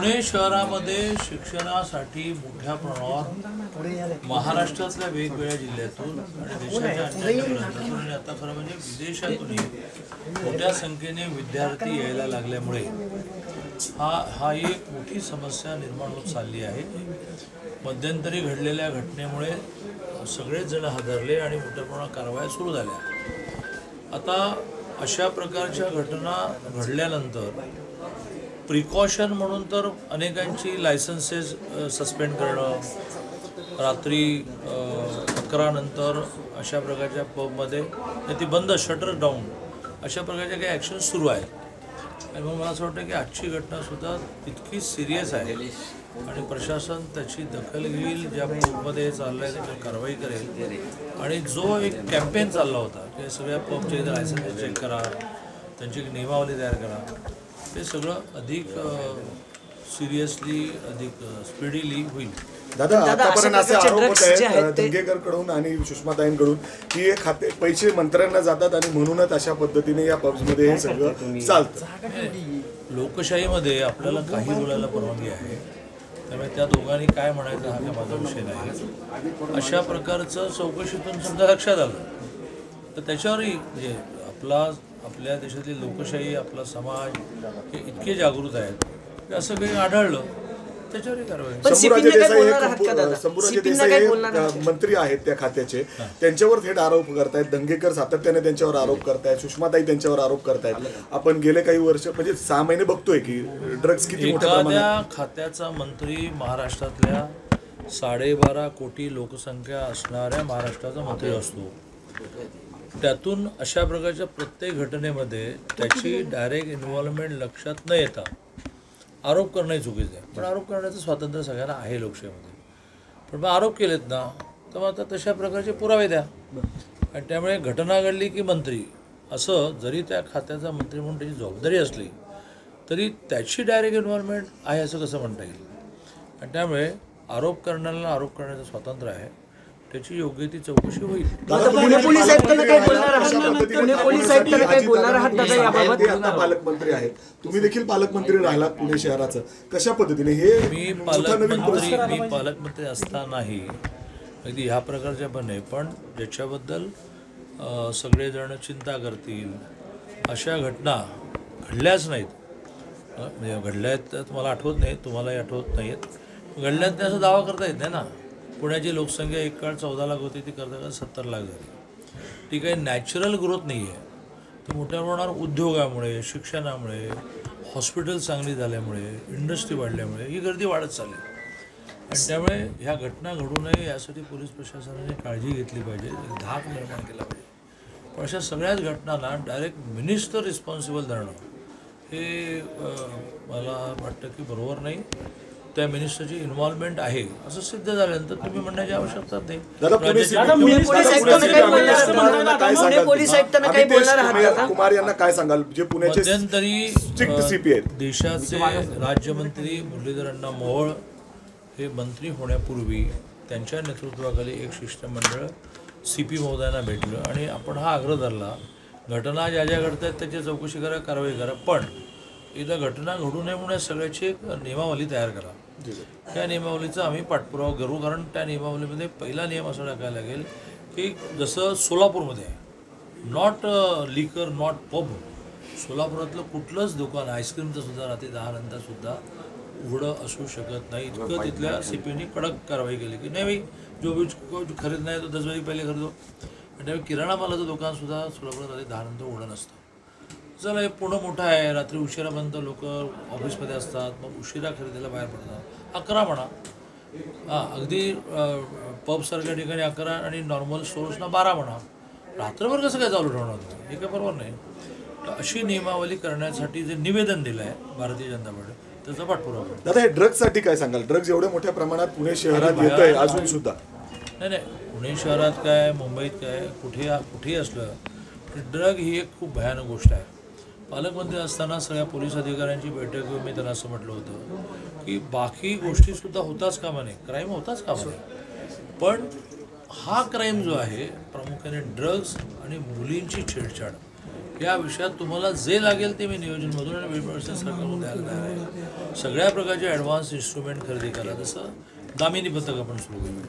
पुणे शहरामध्ये शिक्षणासाठी मोठ्या प्रमाणावर महाराष्ट्रातल्या वेगवेगळ्या जिल्ह्यातून आणि देशाच्या अन्य प्रांतातून आणि आता खरं म्हणजे विदेशातूनही मोठ्या संख्येने विद्यार्थी यायला लागल्यामुळे हा एक मोठी समस्या निर्माण होत चालली आहे। मध्यंतरी घडलेल्या घटनेमुळे सगळेच जण हादरले आणि मोठ्या प्रमाणात कारवाया सुरू झाल्या। आता अशा प्रकारच्या घटना घडल्यानंतर प्रिकॉशन म्हणून तर अनेकांची लायसन्सेस सस्पेंड करणं, रात्री 11 नंतर अशा प्रकारच्या पबमध्ये ती बंद शटर डाऊन अशा प्रकारच्या काही ॲक्शन सुरू आहेत। आणि मग मला असं वाटतं की आजची घटनासुद्धा तितकी सिरियस आहे आणि प्रशासन त्याची दखल घेईल, ज्या पबमध्ये चाललं आहे त्याच्यावर कारवाई करेल। आणि जो एक कॅम्पेन चालला होता की सगळ्या पबचे लायसन्स चेक करा, त्यांची एक नियमावली तयार करा, ते सगळं अधिक सिरियसली अधिक स्पीडीली होईल। दादा आतापर्यंत असे आरोप होत आहेत धंगेकरकडून आणि सुषमाताईंकडून की हे खाते पैसे मंत्र्यांना जातात आणि म्हणूनच अशा पद्धतीने या पब्समध्ये हे सगळं चालतं। लोकशाहीमध्ये आपल्याला काही बोलायला परवानगी आहे, त्यामुळे त्या दोघांनी काय म्हणायचं हा माझा विषय नाही। अशा प्रकारचं चौकशीतून सुद्धा लक्षात आलं तर त्याच्यावरही म्हणजे आपल्या देशातली लोकशाही, आपला समाज हे इतके जागृत आहेत की असं काही आढळलं त्याच्यावरही कारवाई। शंभूराजे देसाई हे मंत्री आहेत त्या खात्याचे, त्यांच्यावर थेट आरोप करतायत। धंगेकर सातत्याने त्यांच्यावर आरोप करतायत, सुषमाताई त्यांच्यावर आरोप करतायत। आपण गेले काही वर्ष म्हणजे 6 महिने बघतोय की ड्रग्ज किती मोठ्या प्रमाणात। एखाद्या खात्याचा मंत्री महाराष्ट्रातल्या 12.5 कोटी लोकसंख्या असणाऱ्या महाराष्ट्राचा मंत्री असतो, त्यातून अशा प्रकारच्या प्रत्येक घटनेमध्ये त्याची डायरेक्ट इन्व्हॉल्वमेंट लक्षात न येता आरोप करणंही चुकीचं आहे। पण आरोप करण्याचं स्वातंत्र्य सगळ्यांना आहे लोकशाहीमध्ये, पण मग आरोप केलेत ना तर मग आता तशा प्रकारचे पुरावे द्या। आणि त्यामुळे घटना घडली की मंत्री असं जरी त्या खात्याचा मंत्री म्हणून त्याची जबाबदारी असली तरी त्याची डायरेक्ट इन्व्हॉल्वमेंट आहे असं कसं म्हणता येईल। आणि त्यामुळे आरोप करण्याला आरोप करण्याचं स्वातंत्र्य आहे, त्याची योग्य ती चौकशी होईल। पालकमंत्री आहेत, तुम्ही देखील पालकमंत्री राहिलात पुणे शहराचं, कशा पद्धतीने हे मी पालकमंत्री असतानाही अगदी ह्या प्रकारच्या पण नाही, पण ज्याच्याबद्दल सगळेजण चिंता करतील अशा घटना घडल्याच नाहीत, म्हणजे घडल्या आहेत तर मला आठवत नाही, तुम्हालाही आठवत नाहीत, घडल्यात नाही असं दावा करता येत नाही ना। पुण्याची लोकसंख्या एक काळ 14 लाख होती, ती करता 70 लाख झाली। ती काही नॅचरल ग्रोथ नाही आहे, ती मोठ्या प्रमाणावर उद्योगामुळे, शिक्षणामुळे, हॉस्पिटल चांगली झाल्यामुळे, इंडस्ट्री वाढल्यामुळे ही गर्दी वाढत चालली। आणि त्यामुळे ह्या घटना घडू नये यासाठी पोलीस प्रशासनाने काळजी घेतली पाहिजे, धाक निर्माण केला पाहिजे। पण अशा सगळ्याच घटनांना डायरेक्ट मिनिस्टर रिस्पॉन्सिबल धरणं हे मला वाटतं की बरोबर नाही। त्या मिनिस्टरची इन्व्हॉल्वमेंट आहे असं सिद्ध झाल्यानंतर तुम्ही म्हणण्याची आवश्यकता नाही। कुमार यांना काय सांगाल जे पुण्याचे मध्यंतरी देशाचे राज्यमंत्री मुरलीधर मोहोळ हे मंत्री होण्यापूर्वी त्यांच्या नेतृत्वाखाली एक शिष्टमंडळ CP महोदयांना भेटलं आणि आपण हा आग्रह धरला, घटना ज्या ज्या घडतात त्याची चौकशी करा, कारवाई करा, पण एकदा घटना घडू नये म्हणून सगळ्याची एक नियमावली तयार करा। त्या नियमावलीचा आम्ही पाठपुरावा करू, कारण त्या नियमावलीमध्ये पहिला नियम असा टाकायला लागेल की जसं सोलापूरमध्ये आहे, नॉट लिकर नॉट पब, सोलापुरातलं कुठलंच दुकान आईस्क्रीमचं सुद्धा रात्री 10 नंतर सुद्धा उघडं असू शकत नाही, इतकं तिथल्या CPने कडक कारवाई केली की नाही भाई जो भी खरीद नाही तो 10 बजे पहिले खरेदो। आणि त्यामुळे किराणा मालाचं दुकानसुद्धा सोलापुरात रात्री 10 नंतर उघडं नसतं। चला हे पुणं मोठं आहे, रात्री उशिरापर्यंत लोक ऑफिसमध्ये असतात, मग उशिरा खरेदीला बाहेर पडतात, 11 म्हणा, अगदी पबसारख्या ठिकाणी 11 आणि नॉर्मल स्टोर्सना 12 म्हणा, रात्रभर कसं काय चालू ठेवणार तुम्ही, हे काय बरोबर नाही। तर अशी नियमावली करण्यासाठी जे निवेदन दिलं आहे भारतीय जनता पार्टी त्याचा पाठपुरावा करू। दादा हे ड्रग्जसाठी काय सांगाल? ड्रग्ज एवढ्या मोठ्या प्रमाणात पुणे शहरात येत आहे अजून सुद्धा? नाही, पुणे शहरात काय, मुंबईत काय, कुठेही असलं ड्रग ही एक खूप भयानक गोष्ट आहे। पालकमंत्री असताना सगळ्या पोलीस अधिकाऱ्यांची बैठक घेऊन मी त्यांना असं म्हटलं होतं की बाकी गोष्टीसुद्धा होताच कामा नये, क्राईम होताच कामा नये, पण हा क्राईम जो आहे प्रामुख्याने ड्रग्ज आणि मुलींची छेडछाड या विषयात तुम्हाला जे लागेल ते मी नियोजनमधून आणि वेळप्रश्न सरकारमध्ये द्यायला तयार आहे. सगळ्या प्रकारचे ॲडव्हान्स इन्स्ट्रुमेंट खरेदी करा. जसं दामिनी पथक आपण सुरू केलं,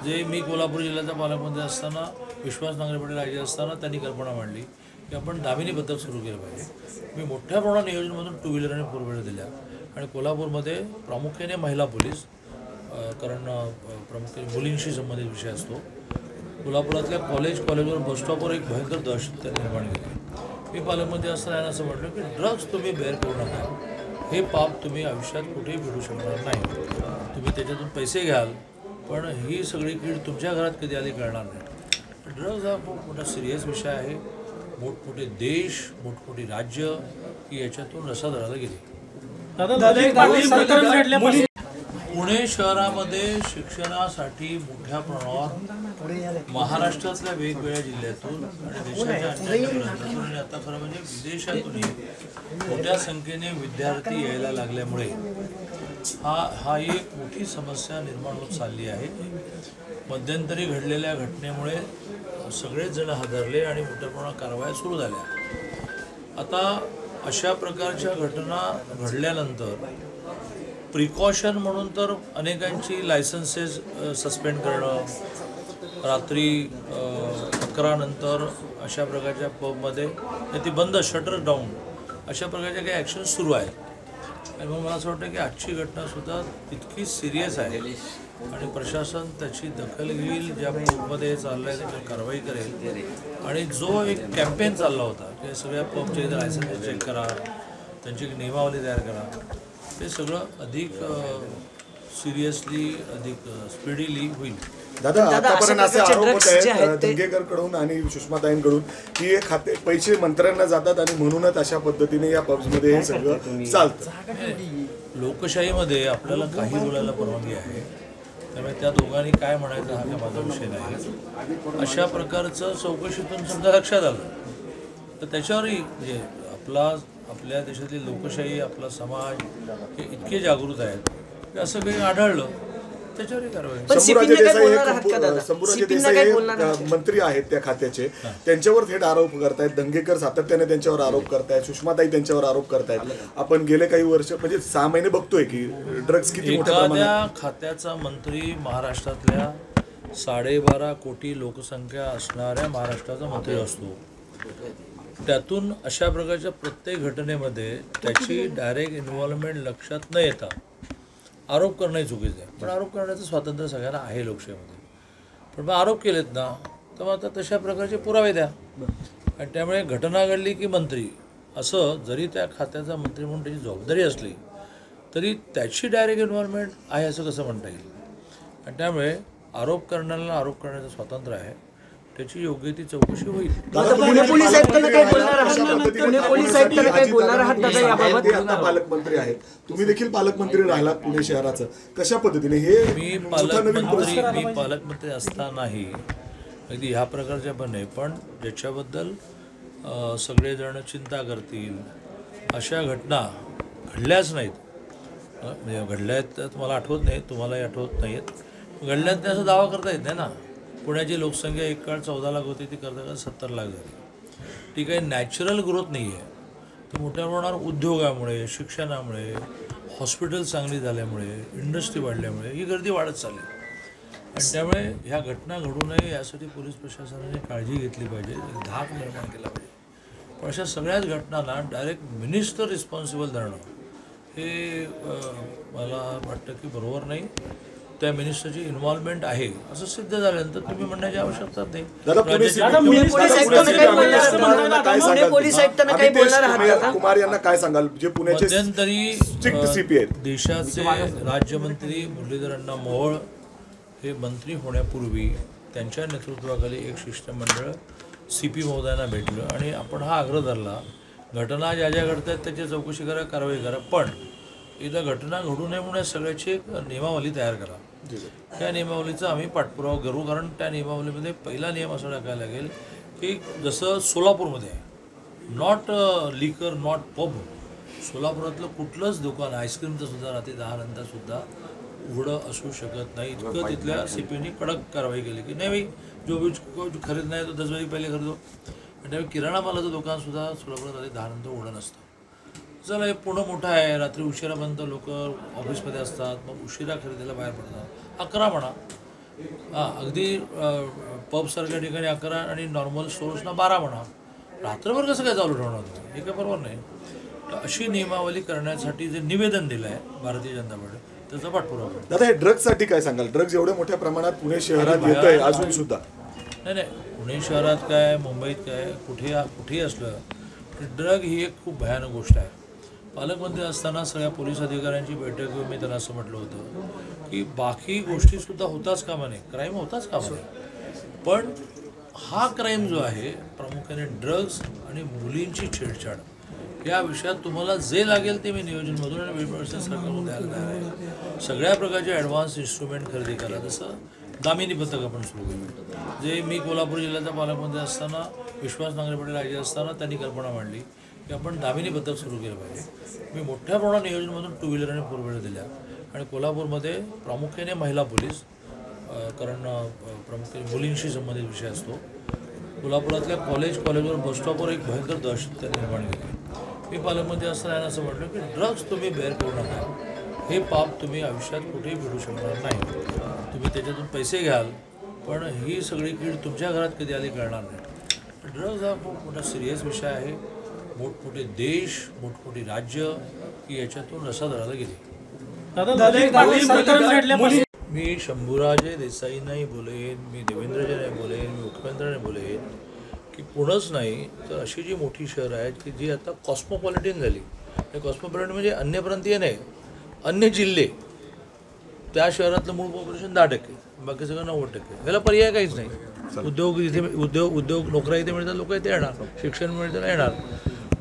जे मी कोल्हापूर जिल्ह्याचा पालकमंत्री असताना, विश्वास नांगरे पाटील राज्य असताना त्यांनी कल्पना मांडली की आपण दामिनी पथक सुरू केलं पाहिजे. मी मोठ्या प्रमाणात नियोजनमधून 2 व्हीलर आणि 4 व्हीलर दिल्या आणि कोल्हापूरमध्ये प्रामुख्याने महिला पोलीस, कारण प्रामुख्याने मुलींशी संबंधित विषय असतो. कोल्हापुरातल्या कॉलेजवर बसस्टॉपवर एक भयंकर दहशत निर्माण केली. मी पालकमंत्री असताना असं म्हटलं की ड्रग्ज तुम्ही बेअर करू नका, हे पाप तुम्ही आयुष्यात कुठेही भेटू शकणार नाही. तुम्ही त्याच्यातून पैसे घ्याल पण ही सगळी कीड तुमच्या घरात कधी आली कळणार नाही. ड्रग्ज हा खूप मोठा सिरियस विषय आहे. मोठमोठे देश, मोठमोठी राज्य ही याच्यातून रसातळाला गेली. पुणे शहरामध्ये शिक्षणासाठी मोठ्या प्रमाणावर महाराष्ट्रातल्या वेगवेगळ्या जिल्ह्यातून आणि देशाच्या अन्य प्रांतातून आणि आता खरं म्हणजे विदेशातूनही मोठ्या संख्येने विद्यार्थी यायला लागल्यामुळे हा एक मोठी समस्या निर्माण होत चालली आहे. मध्यंतरी घडलेल्या घटनेमुळे सगळेच जण हादरले आणि मोठ्या प्रमाणात कारवाया सुरू झाल्या. आता अशा प्रकारच्या घटना घडल्यानंतर प्रिकॉशन म्हणून तर अनेकांची लायसन्सेस सस्पेंड करणं, रात्री 11 नंतर अशा प्रकारच्या पबमध्ये ती बंद, शटर डाऊन, अशा प्रकारच्या काही ॲक्शन सुरू आहेत. आणि मग मला असं वाटतं की आजची घटनासुद्धा तितकी सिरियस आहे आणि प्रशासन त्याची दखल घेईल. ज्या पबमध्ये चाललं आहे त्याच्यावर कारवाई करेल. आणि जो एक कॅम्पेन चालला होता की सगळ्या पबचे लायसन्स चेक करा, त्यांची एक नियमावली तयार करा, ते सगळं अधिक सिरियसली, अधिक स्पीडीली होईल. दादा, आतापर्यंत असे आरोप होत आहेत दंगेकरकडून आणि सुषमाताईंकडून की हे खाते पैसे मंत्र्यांना जातात आणि म्हणूनच अशा पद्धतीने या पब्समध्ये हे सगळं चालतं. लोकशाहीमध्ये आपल्याला काही बोलायला परवानगी आहे, त्यामुळे त्या दोघांनी काय म्हणायचं हा काय माझा विषय नाही. अशा प्रकारचं चौकशीतून समजा लक्षात आलं तर त्याच्यावरही म्हणजे आपल्या देशातली लोकशाही, आपला समाज हे इतके जागृत आहेत की असं काही आढळलं त्याच्यावरही कारवाई. शंभूराजे देसाई हे मंत्री आहेत त्या खात्याचे, त्यांच्यावर थेट आरोप करतायत. दंगेकर सातत्याने त्यांच्यावर आरोप करतायत, सुषमाताई त्यांच्यावर आरोप करतायत. आपण गेले काही वर्ष म्हणजे 6 महिने बघतोय की ड्रग्ज किती मोठ्या प्रमाणात. एखाद्या खात्याचा मंत्री महाराष्ट्रातल्या 12.5 कोटी लोकसंख्या असणाऱ्या महाराष्ट्राचा मंत्री असतो. त्यातून अशा प्रकारच्या प्रत्येक घटनेमध्ये त्याची डायरेक्ट इन्व्हॉल्वमेंट लक्षात न येता आरोप करणंही चुकीचं आहे. पण आरोप करण्याचं स्वातंत्र्य सगळ्यांना आहे लोकशाहीमध्ये. पण मग आरोप केलेत ना तर मग आता तशा प्रकारचे पुरावे द्या. आणि त्यामुळे घटना घडली की मंत्री असं जरी त्या खात्याचा मंत्री म्हणून त्याची जबाबदारी असली तरी त्याची डायरेक्ट इन्व्हॉल्वमेंट आहे असं कसं म्हणता येईल. आणि त्यामुळे आरोप करण्याला आरोप करण्याचं स्वातंत्र्य आहे, त्याची योग्य ती चौकशी होईल. पालकमंत्री आहेत, तुम्ही देखील पालकमंत्री राहिलात पुणे शहराचं, कशा पद्धतीने हे मी पालकमंत्री असतानाही अगदी ह्या प्रकारच्या पण नाही, पण ज्याच्याबद्दल सगळेजण चिंता करतील अशा घटना घडल्याच नाहीत. म्हणजे घडल्या आहेत तर मला आठवत नाही, तुम्हालाही आठवत नाहीत. घडल्यात नाही असं दावा करता येत नाही ना. पुण्याची लोकसंख्या एक काळ 14 लाख होती, ती करता 70 लाख झाली. ती काही नॅचरल ग्रोथ नाही आहे. ती मोठ्या प्रमाणावर उद्योगामुळे, शिक्षणामुळे, हॉस्पिटल चांगली झाल्यामुळे, इंडस्ट्री वाढल्यामुळे ही गर्दी वाढत चालली. आणि त्यामुळे ह्या घटना घडू नये यासाठी पोलीस प्रशासनाने काळजी घेतली पाहिजे, धाक निर्माण केला पाहिजे. पण अशा सगळ्याच घटनांना डायरेक्ट मिनिस्टर रिस्पॉन्सिबल धरणं हे मला वाटतं की बरोबर नाही. त्या मिनिस्टरची इन्व्हॉल्वमेंट आहे असं सिद्ध झाल्यानंतर तुम्ही म्हणण्याची आवश्यकता नाही. कुमार यांना काय सांगाल जे पुण्याचे मध्यंतरी देशाचे राज्यमंत्री मुरलीधर अण्णा मोहोळ हे मंत्री होण्यापूर्वी त्यांच्या नेतृत्वाखाली एक शिष्टमंडळ CP महोदयांना भेटलं आणि आपण हा आग्रह धरला, घटना ज्या ज्या घडतात त्याची चौकशी करा, कारवाई करा, पण एकदा घटना घडू नये म्हणून सगळ्याची एक नियमावली तयार करा. त्या नियमावलीचा आम्ही पाठपुरावा करू. कारण त्या नियमावलीमध्ये पहिला नियम असा टाकायला लागेल की जसं सोलापूरमध्ये आहे, नॉट लिकर नॉट पब, सोलापुरातलं कुठलंच दुकान आईस्क्रीमचं सुद्धा रात्री 10 नंतरसुद्धा उघडं असू शकत नाही. इतकं तिथल्या CPनी कडक कारवाई केली की नाही भाई जो भी खरीद नाही तो 10 बजे पहिले खरीदो. त्यामुळे किराणा मालाचं दुकानसुद्धा सोलापुरात आधी 10 नंतर उघडं नसतं. चला हे पुणं मोठं आहे, रात्री उशिरापर्यंत लोक ऑफिसमध्ये असतात, मग उशिरा खरेदीला बाहेर पडतात. 11 म्हणा, हां अगदी पबसारख्या ठिकाणी 11 आणि नॉर्मल स्टोर्सना 12 म्हणा. रात्रभर कसं काय चालू ठेवणार तुम्ही? हे काय बरोबर नाही. तर अशी नियमावली करण्यासाठी जे निवेदन दिलं आहे भारतीय जनता पार्टी त्याचा पाठपुरावा करतो. दादा हे ड्रग्जसाठी काय सांगाल? ड्रग्ज एवढ्या मोठ्या प्रमाणात पुणे शहरात येत आहे अजून सुद्धा. नाही, पुणे शहरात काय, मुंबईत काय, कुठेही असलं ड्रग ही एक खूप भयानक गोष्ट आहे. पालकमंत्री असताना सगळ्या पोलीस अधिकाऱ्यांची बैठक घेऊन मी त्यांना असं म्हटलं होतं की बाकी गोष्टीसुद्धा होताच कामा नये, क्राईम होताच कामा नये, पण हा क्राईम जो आहे प्रामुख्याने ड्रग्ज आणि मुलींची छेडछाड या विषयात तुम्हाला जे लागेल ते मी नियोजनमधून आणि वेळप्रशासन सरकारमधून द्यायला तयार आहे. सगळ्या प्रकारचे ॲडव्हान्स इन्स्ट्रुमेंट खरेदी करा. जसं दामिनी पथक आपण सुरू केलं, जे मी कोल्हापूर जिल्ह्याचा पालकमंत्री असताना विश्वास नांगरे पाटील आजी असताना त्यांनी कल्पना मांडली की आपण दामिनी पथक सुरू केलं पाहिजे. मी मोठ्या प्रमाणात नियोजनमधून 2 व्हीलर आणि 4 व्हीलर दिल्या आणि कोल्हापूरमध्ये प्रामुख्याने महिला पोलीस, कारण प्रामुख्याने मुलींशी संबंधित विषय असतो. कोल्हापुरातल्या कॉलेजवर बसस्टॉपवर एक भयंकर दहशत निर्माण केली. मी पालकमंत्री असताना असं म्हटलं की ड्रग्ज तुम्ही बेअर करू नका, हे पाप तुम्ही आयुष्यात कुठेही भेटू शकणार नाही. तुम्ही त्याच्यातून पैसे घ्याल पण ही सगळी कीड तुमच्या घरात कधी आली कळणार नाही. ड्रग्ज हा खूप मोठा सिरियस विषय आहे. मोठमोठे देश, मोठमोठी राज्य ही याच्यातून रसादराला गेली. मी शंभूराजे देसाईंनाही बोलेन, मी देवेंद्रजींनाही बोलेन, मी मुख्यमंत्र्यांना बोलेन की पुणंच नाही तर अशी जी मोठी शहरं आहेत की जी आता कॉस्मोपॉलिटन झाली. हे कॉस्मोपॉलिटन म्हणजे अन्यप्रांतीय नाही, अन्य जिल्हे, त्या शहरातलं मूळ पॉप्युलेशन 10%, बाकी सगळं 90%. याला पर्याय काहीच नाही. उद्योग इथे उद्योग नोकऱ्या इथे मिळतात, लोक इथे येणार, शिक्षण मिळतं येणार.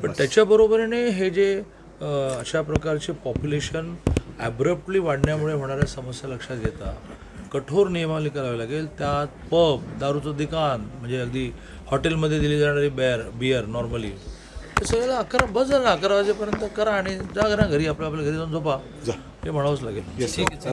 पण त्याच्याबरोबरीने हे जे अशा प्रकारचे पॉप्युलेशन ॲब्रप्टली वाढण्यामुळे होणाऱ्या समस्या लक्षात घेता कठोर नियमावली करावी लागेल. त्यात पब, दारूचं दुकान, म्हणजे अगदी हॉटेलमध्ये दिली जाणारी बियर नॉर्मली ते सगळ्याला 11 बस झालं. 11 वाजेपर्यंत करा आणि जा घरा घरी, आपल्या घरी जाऊन झोपा, हे म्हणावंच लागेल.